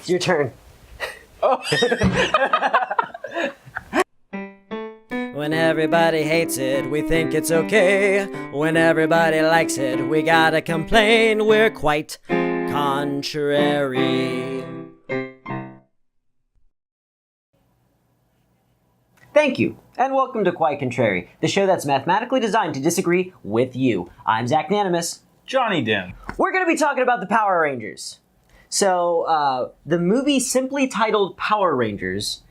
It's your turn. Oh. When everybody hates it, we think it's okay. When everybody likes it, we gotta complain. We're quite contrary. Thank you, and welcome to Quite Contrary, the show that's mathematically designed to disagree with you. I'm Zach Nanimus. Johnny Dim. We're going to be talking about the Power Rangers. So, the movie simply titled Power Rangers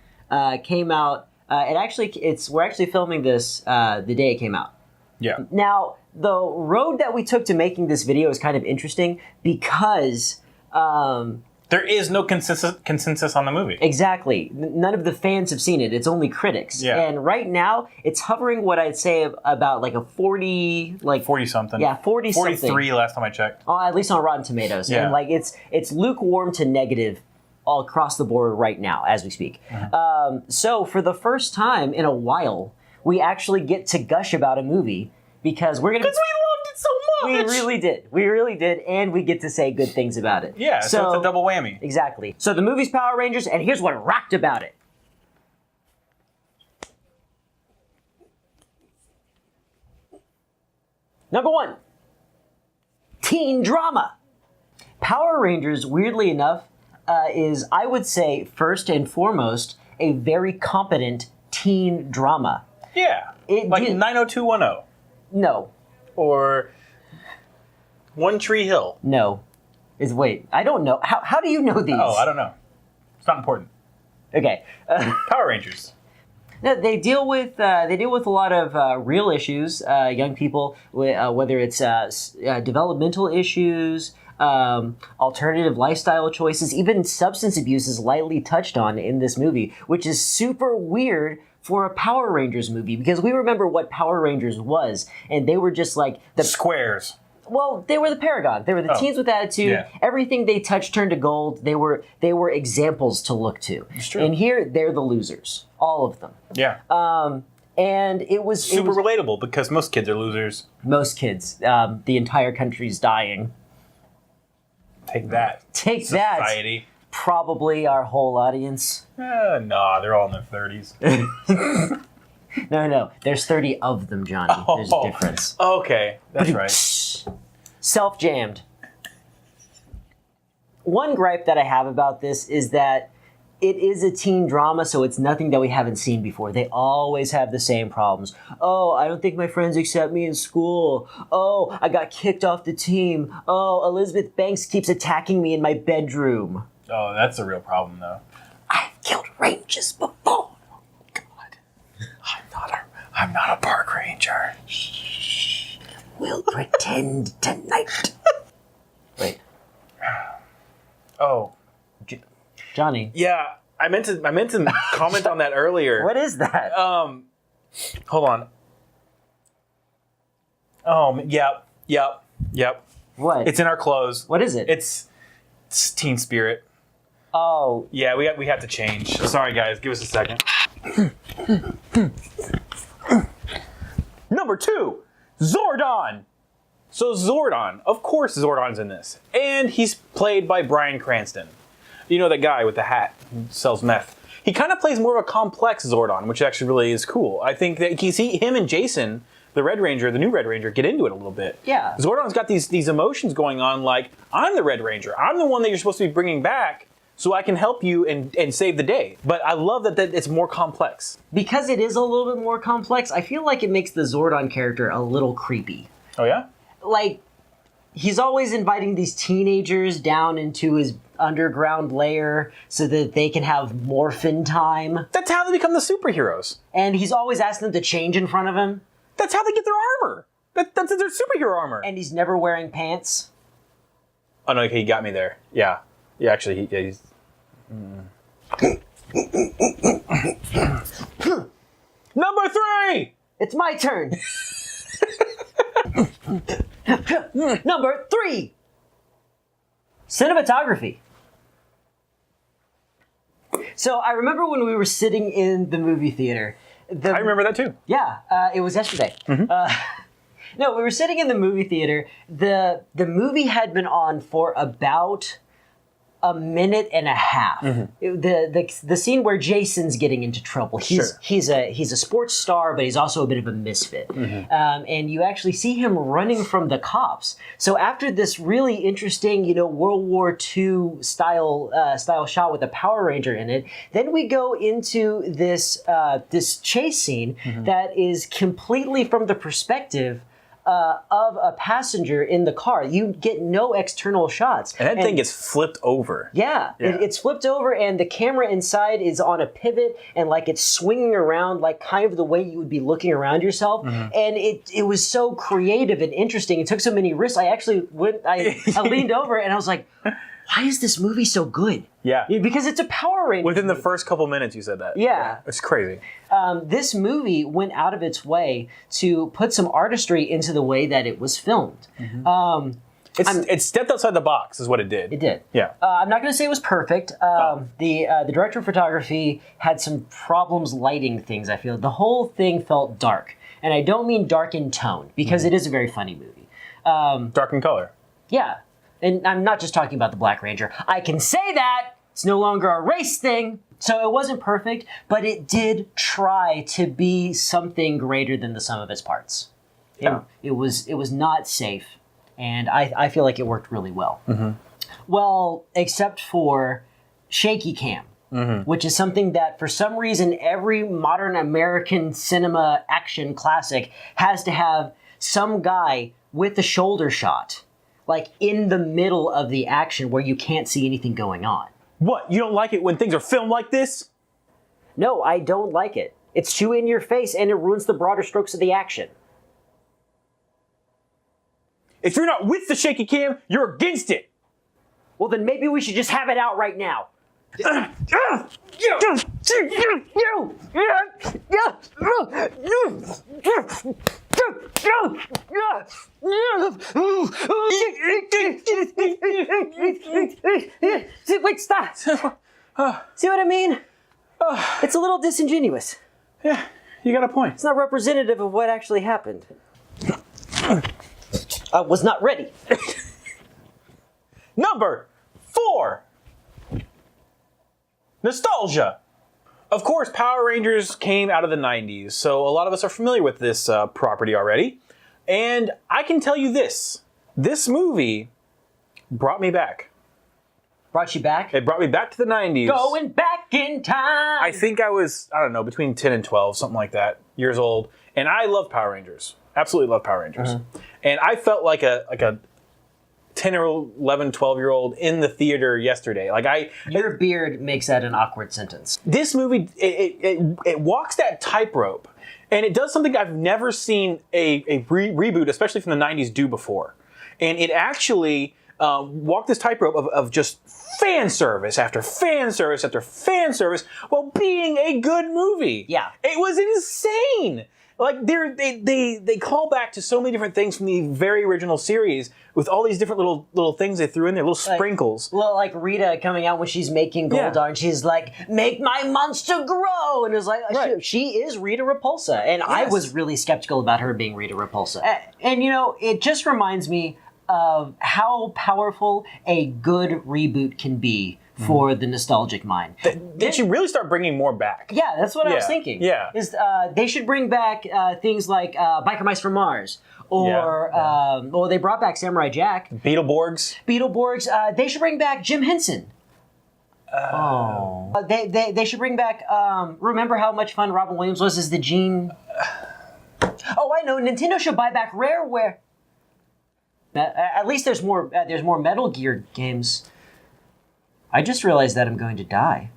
came out. We're actually filming this the day it came out. Yeah. Now, the road that we took to making this video is kind of interesting because there is no consensus on the movie. Exactly. None of the fans have seen it. It's only critics. Yeah. And right now, it's hovering what I'd say about like a 40... 40-something. Yeah, 40-something. 43 last time I checked. At least on Rotten Tomatoes. Yeah. And like it's lukewarm to negative all across the board right now as we speak. Mm-hmm. So for the first time in a while, we actually get to gush about a movie because we're going to... Because we loved it so much! We really did, and we get to say good things about it. Yeah, so it's a double whammy. Exactly. So the movie's Power Rangers, and here's what rocked about it. Number 1, teen drama. Power Rangers, weirdly enough, is, I would say, first and foremost, a very competent teen drama. Yeah, like 90210. No. Or One Tree Hill. No. Wait, I don't know. How do you know these? Oh, I don't know. It's not important. Okay. Power Rangers. No, they deal with a lot of real issues. Young people, whether it's developmental issues, alternative lifestyle choices, even substance abuse is lightly touched on in this movie, which is super weird for a Power Rangers movie because we remember what Power Rangers was, and they were just like the squares. Well, they were the paragon. They were the teens with attitude. Yeah. Everything they touched turned to gold. They were examples to look to. It's true. And here, they're the losers, all of them. Yeah. And it was super relatable because most kids are losers. Most kids. The entire country's dying. Take that. Take Society. that. Probably our whole audience. Nah, they're all in their 30s. No. There's 30 of them, Johnny. There's a difference. Okay, that's right. Self-jammed. One gripe that I have about this is that it is a teen drama, so it's nothing that we haven't seen before. They always have the same problems. Oh, I don't think my friends accept me in school. Oh, I got kicked off the team. Oh, Elizabeth Banks keeps attacking me in my bedroom. Oh, that's a real problem, though. I've killed Rangers before. God, I'm not a park ranger. Shh. We'll pretend tonight. Wait. Oh, Johnny. Yeah, I meant to comment on that earlier. What is that? Hold on. Oh, yep. What? It's in our clothes. What is it? It's Teen Spirit. Oh. Yeah, we have to change. Sorry, guys. Give us a second. Number 2, Zordon. So Zordon, of course Zordon's in this. And he's played by Bryan Cranston. You know that guy with the hat who sells meth. He kind of plays more of a complex Zordon, which actually really is cool. I think that him and Jason, the Red Ranger, the new Red Ranger, get into it a little bit. Yeah. Zordon's got these emotions going on like, I'm the Red Ranger. I'm the one that you're supposed to be bringing back so I can help you and save the day. But I love that it's more complex. Because it is a little bit more complex, I feel like it makes the Zordon character a little creepy. Oh, yeah? Like, he's always inviting these teenagers down into his underground lair so that they can have morphin time. That's how they become the superheroes. And he's always asking them to change in front of him. That's how they get their armor. That's their superhero armor. And he's never wearing pants. Oh, no, okay, he got me there. Yeah. Yeah, actually, he's... Number 3! It's my turn. Number 3. Cinematography. So I remember when we were sitting in the movie theater. I remember that too. Yeah, it was yesterday. No, we were sitting in the movie theater. The movie had been on for about a minute and a half. The scene where Jason's getting into trouble. He's a sports star, but he's also a bit of a misfit. And you actually see him running from the cops. So after this really interesting, World War II style shot with a Power Ranger in it, then we go into this chase scene that is completely from the perspective of a passenger in the car. You get no external shots. And that thing gets flipped over. Yeah. It's flipped over, and the camera inside is on a pivot, and like it's swinging around like kind of the way you would be looking around yourself. And it was so creative and interesting. It took so many risks. I actually I leaned over and I was like, why is this movie so good? Yeah. Because it's a Power Ranger Within the first couple minutes you said that. Yeah. It's crazy. This movie went out of its way to put some artistry into the way that it was filmed. It stepped outside the box is what it did. It did. Yeah. I'm not going to say it was perfect. The director of photography had some problems lighting things, I feel. The whole thing felt dark. And I don't mean dark in tone, because it is a very funny movie. Dark in color. Yeah. And I'm not just talking about the Black Ranger. I can say that. It's no longer a race thing. So it wasn't perfect, but it did try to be something greater than the sum of its parts. It was not safe, and I feel like it worked really well. Well, except for shaky cam, which is something that for some reason every modern American cinema action classic has to have some guy with a shoulder shot, like in the middle of the action where you can't see anything going on. What? You don't like it when things are filmed like this? No, I don't like it. It's too in your face and it ruins the broader strokes of the action. If you're not with the shaky cam, you're against it. Well, then maybe we should just have it out right now. Wait, stop. See what I mean? It's a little disingenuous. Yeah, you got a point. It's not representative of what actually happened. I was not ready. Number 4. Nostalgia. Of course, Power Rangers came out of the 90s, so a lot of us are familiar with this property already. And I can tell you this. This movie brought me back. Brought you back? It brought me back to the 90s. Going back in time! I think I was, I don't know, between 10 and 12, something like that, years old. And I love Power Rangers. Absolutely love Power Rangers. And I felt like a 10 or 11, 12-year-old in the theater yesterday. Your beard makes that an awkward sentence. This movie, it walks that tightrope, and it does something I've never seen a reboot, especially from the 90s, do before. And it actually walked this tightrope of just fan service after fan service after fan service while being a good movie. Yeah. It was insane. Like they call back to so many different things from the very original series with all these different little things they threw in there, little sprinkles. Well, like Rita coming out when she's making Goldar, and she's like, "Make my monster grow," and it's like she is Rita Repulsa, and yes. I was really skeptical about her being Rita Repulsa. And it just reminds me of how powerful a good reboot can be for the nostalgic mind. They should really start bringing more back. Yeah, that's what I was thinking. Yeah. They should bring back things like Biker Mice from Mars, or they brought back Samurai Jack. Beetleborgs. They should bring back Jim Henson. They should bring back, remember how much fun Robin Williams was as the Gene? Oh, I know, Nintendo should buy back Rareware. At least there's more Metal Gear games. I just realized that I'm going to die.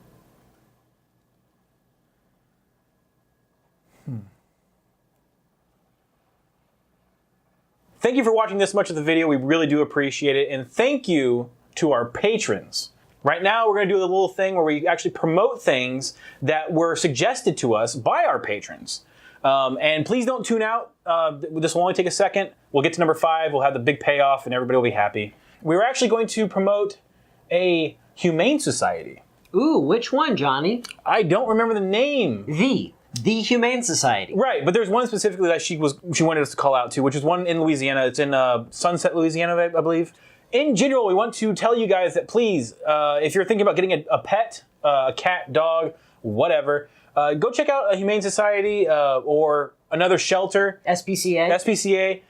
Thank you for watching this much of the video. We really do appreciate it. And thank you to our patrons. Right now, we're going to do a little thing where we actually promote things that were suggested to us by our patrons. And please don't tune out. This will only take a second. We'll get to number 5. We'll have the big payoff and everybody will be happy. We're actually going to promote a humane society. Ooh, which one, Johnny? I don't remember the name. The Humane Society. Right, but there's one specifically that she wanted us to call out to, which is one in Louisiana. It's in Sunset, Louisiana, I believe. in general, we want to tell you guys that please, if you're thinking about getting a pet, a cat, dog, whatever, go check out a Humane Society or another shelter. SPCA. SPCA.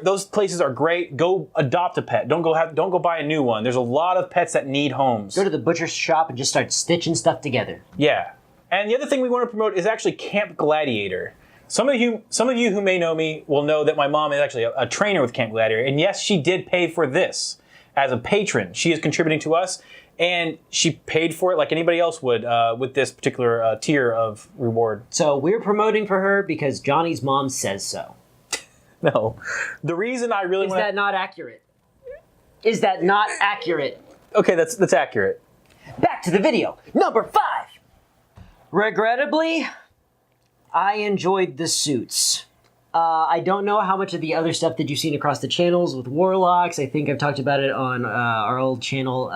Those places are great. Go adopt a pet. Don't go buy a new one. There's a lot of pets that need homes. Go to the butcher's shop and just start stitching stuff together. Yeah. And the other thing we want to promote is actually Camp Gladiator. Some of you who may know me will know that my mom is actually a trainer with Camp Gladiator. And yes, she did pay for this as a patron. She is contributing to us, and she paid for it like anybody else would with this particular tier of reward. So we're promoting for her because Johnny's mom says so. No. The reason I really want Is that not accurate? Is that not accurate? Okay, that's accurate. Back to the video. Number 5. Regrettably, I enjoyed the suits. I don't know how much of the other stuff that you've seen across the channels with Warlocks. I think I've talked about it on our old channel,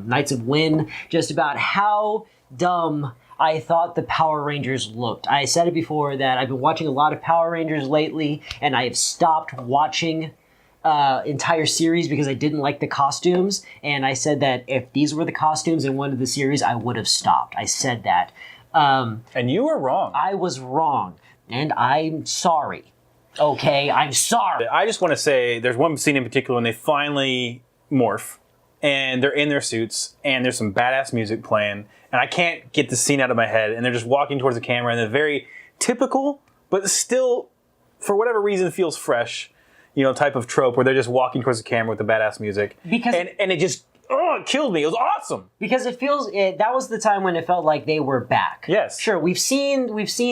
Knights of Win, just about how dumb I thought the Power Rangers looked. I said it before that I've been watching a lot of Power Rangers lately, and I have stopped watching entire series because I didn't like the costumes, and I said that if these were the costumes in one of the series, I would have stopped. I said that. And you were wrong. I was wrong, and I'm sorry. Okay, I'm sorry. I just want to say there's one scene in particular when they finally morph, and they're in their suits, and there's some badass music playing, and I can't get the scene out of my head, and they're just walking towards the camera, and they're very typical, but still, for whatever reason, feels fresh, type of trope where they're just walking towards the camera with the badass music. Because and it just it killed me. It was awesome. Because that was the time when it felt like they were back. Yes. Sure, we've seen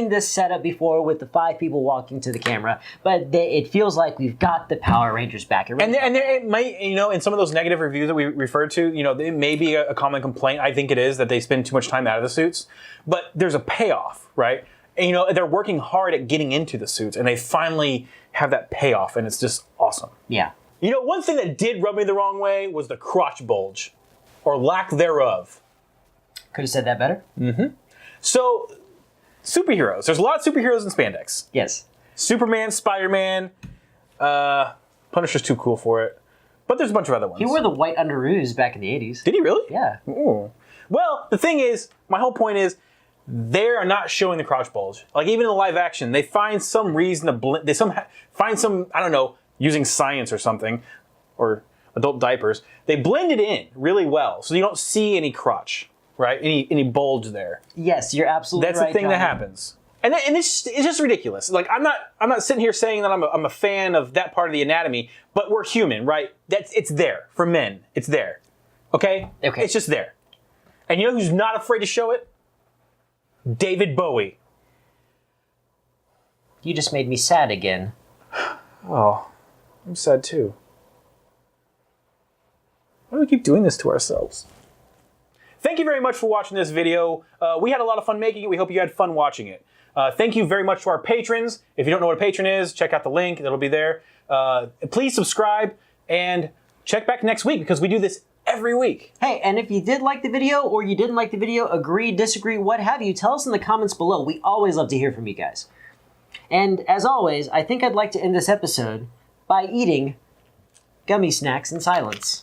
this setup before with the 5 people walking to the camera, but it feels like we've got the Power Rangers back. And it might, in some of those negative reviews that we referred to, it may be a common complaint. I think it is that they spend too much time out of the suits, but there's a payoff, right? And, they're working hard at getting into the suits, and they finally have that payoff, and it's just awesome. Yeah. One thing that did rub me the wrong way was the crotch bulge, or lack thereof. Could have said that better. Mm-hmm. So, superheroes. There's a lot of superheroes in spandex. Yes. Superman, Spider-Man, Punisher's too cool for it. But there's a bunch of other ones. He wore the white underoos back in the 80s. Did he really? Yeah. Ooh. Well, the thing is, my whole point is, they are not showing the crotch bulge. Like, even in the live action, they find some reason to find some, I don't know, using science or something, or adult diapers, they blend it in really well, so you don't see any crotch, right? Any bulge there. Yes, you're absolutely right. That's the thing Johnny. that happens, and it's just ridiculous. Like I'm not sitting here saying that I'm a fan of that part of the anatomy, but we're human, right? It's there for men. It's there, okay? Okay. It's just there, and you know who's not afraid to show it? David Bowie. You just made me sad again. Oh. I'm sad too. Why do we keep doing this to ourselves? Thank you very much for watching this video. We had a lot of fun making it. We hope you had fun watching it. Thank you very much to our patrons. If you don't know what a patron is, check out the link. It'll be there. Please subscribe and check back next week because we do this every week. Hey, and if you did like the video or you didn't like the video, agree, disagree, what have you, tell us in the comments below. We always love to hear from you guys. And as always, I think I'd like to end this episode by eating gummy snacks in silence.